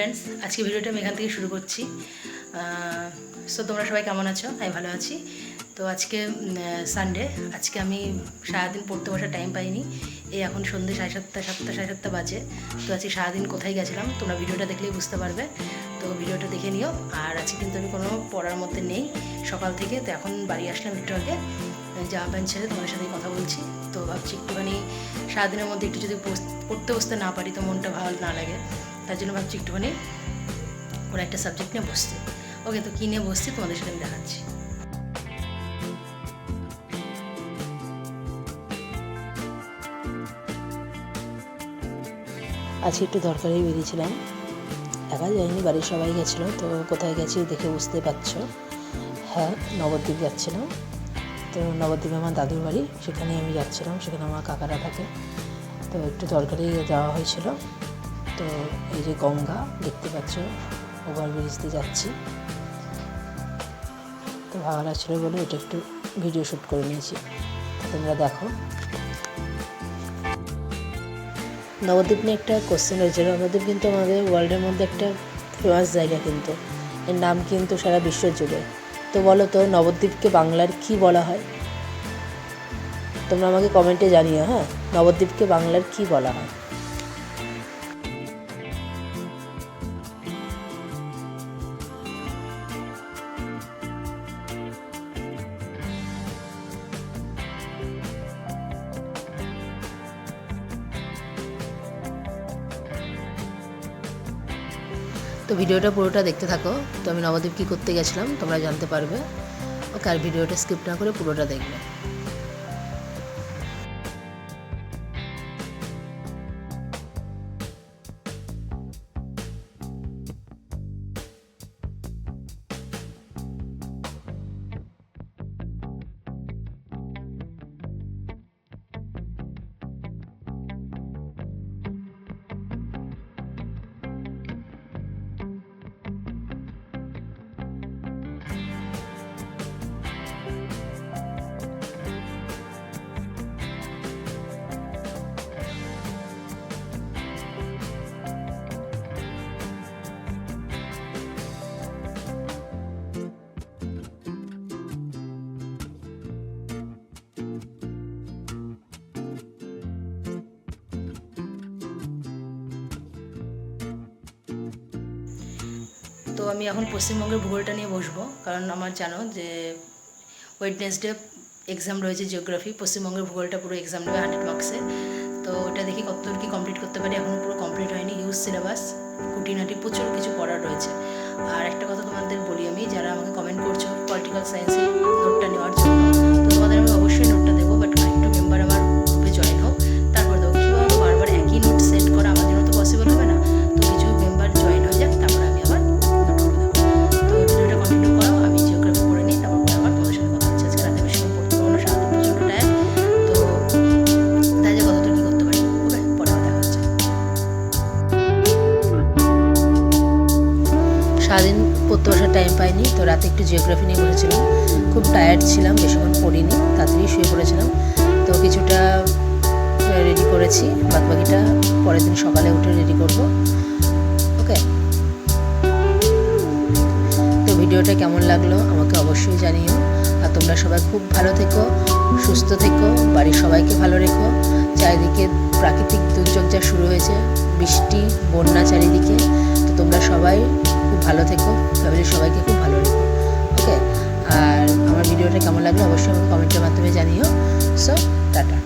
Friends, আজকে ভিডিওটা আমি এখান থেকে শুরু করছি। সো তোমরা সবাই কেমন আছো? আমি ভালো আছি। তো আজকে সানডে, আজকে আমি সারাদিন পড়তে বসার টাইম পাইনি। এই এখন সন্ধ্যে 7:30 বাজে। তো আজকে সারাদিন কোথায় গেছিলাম তোমরা ভিডিওটা দেখলেই বুঝতে পারবে। তো ভিডিওটা দেখে নিও। আর আজকে কিন্তু আমি কোনো পড়ার মধ্যে নেই সকাল থেকে। তো এখন বাড়ি আসলাম একটু আগে, জামা প্যান্ট ছেড়ে তোমাদের সাথে কথা বলছি। তো ভাবছি একটুখানি সারাদিনের মধ্যে একটু যদি পড়তে বসতে না পারি তো মনটা ভালো না লাগে, তার জন্য ভাবছি একটুখানি কোনো একটা সাবজেক্ট নিয়ে বসতে। ওকে, তো কী নিয়ে বসছি তোমাদের সাথে আমি দেখাচ্ছি। আজকে একটু দরকারেই বেরিয়েছিলাম, একা যাইনি, বাড়ির সবাই গেছিলো। তো কোথায় গেছি দেখে বুঝতে পারছো। হ্যাঁ, নবদ্বীপ যাচ্ছিলাম। তো নবদ্বীপে আমার দাদুর বাড়ি, সেখানে আমি যাচ্ছিলাম, সেখানে আমার কাকারা থাকে। তো একটু দরকারি যাওয়া হয়েছিল। তো এই যে গঙ্গা দেখতে পাচ্ছ, ওভারব্রিজ দিয়ে যাচ্ছি। তো ভালো লাগছিলো বলে এটা একটু ভিডিও শ্যুট করে নিয়েছি, তোমরা দেখো। নবদ্বীপ নিয়ে একটা কোশ্চেন রয়েছে। নবদ্বীপ কিন্তু আমাদের ওয়ার্ল্ডের মধ্যে একটা ফেমাস জায়গা, কিন্তু এর নাম কিন্তু সারা বিশ্ব জুড়ে। তো বলো তো, নবদ্বীপকে বাংলার কি বলা হয়? তোমরা আমাকে কমেন্টে জানিও। হ্যাঁ, নবদ্বীপকে বাংলার কি বলা হয়? তো ভিডিওটা পুরোটা দেখতে থাকো। তো আমি নবদ্বীপ কী করতে গেছিলাম তোমরা জানতে পারবে। ওকে, আর ভিডিওটা স্কিপ না করে পুরোটা দেখবে। তো আমি এখন পশ্চিমবঙ্গের ভূগোলটা নিয়ে বসবো, কারণ আমার জানো যে ওয়েডনেসডে এক্সাম রয়েছে জিওগ্রাফি। পশ্চিমবঙ্গের ভূগোলটা পুরো এক্সাম নেবে 100 মার্কসের। তো ওটা দেখি কতদূর কি কমপ্লিট করতে পারি। এখনও পুরো কমপ্লিট হয়নি, হিউজ সিলেবাস, খুঁটিনাটি প্রচুর কিছু পড়ার রয়েছে। আর একটা কথা তোমাদের বলি, আমি যারা আমাকে কমেন্ট করছো পলিটিক্যাল সায়েন্সে নোটটা নেওয়ার জন্য, তো তোমাদের আমি অবশ্যই নোটটা দেবো, বাট একটু মেম্বার আমার গ্রুপে জয়েন হোক, তারপর দেবো। কীভাবে বারবার একই নোট সেট করা আমার জন্য তো পসিবল হবে না। তো কিছু মেম্বার জয়েন হয়ে যাক, তারপর আমি আবার নোট করে দেবো। তো ভিডিওটা কন্টিনিউ করো, আমি জিওগ্রাফি পড়ে নিই, তারপর আবার তোমাদের সাথে কথা হচ্ছে। আজকে রাতে বেশি পড়তে পারবো না, সারাদিন প্রচণ্ড টায়ার্ড। তো তাই যে কতটা কী করতে পারি, ওকে, পরে দেখা হচ্ছে। সারাদিন পড়তে বসার টাইম পাইনি, তো রাতে একটু জিওগ্রাফি নিয়ে বলেছিলাম। খুব টায়ার্ড ছিলাম, বেশিক্ষণ পড়িনি, তাড়াতাড়ি শুয়ে পড়েছিলাম। তো কিছুটা রেডি করেছি, বাদবাকিটা পরের দিন সকালে উঠে রেডি করব। ওকে, তো ভিডিওটা কেমন লাগলো আমাকে অবশ্যই জানিও। আর তোমরা সবাই খুব ভালো থেকো, সুস্থ থেকো, বাড়ির সবাইকে ভালো রেখো। চারিদিকে প্রাকৃতিক দুর্যোগ যা শুরু হয়েছে, বৃষ্টি, বন্যা চারিদিকে। তো তোমরা সবাই খুব ভালো থেকো, ফ্যামিলির সবাইকে খুব ভালো রেখো। ওকে, আর আমার ভিডিওটা কেমন লাগলো অবশ্যই আমাকে কমেন্টের মাধ্যমে জানিও। So tata.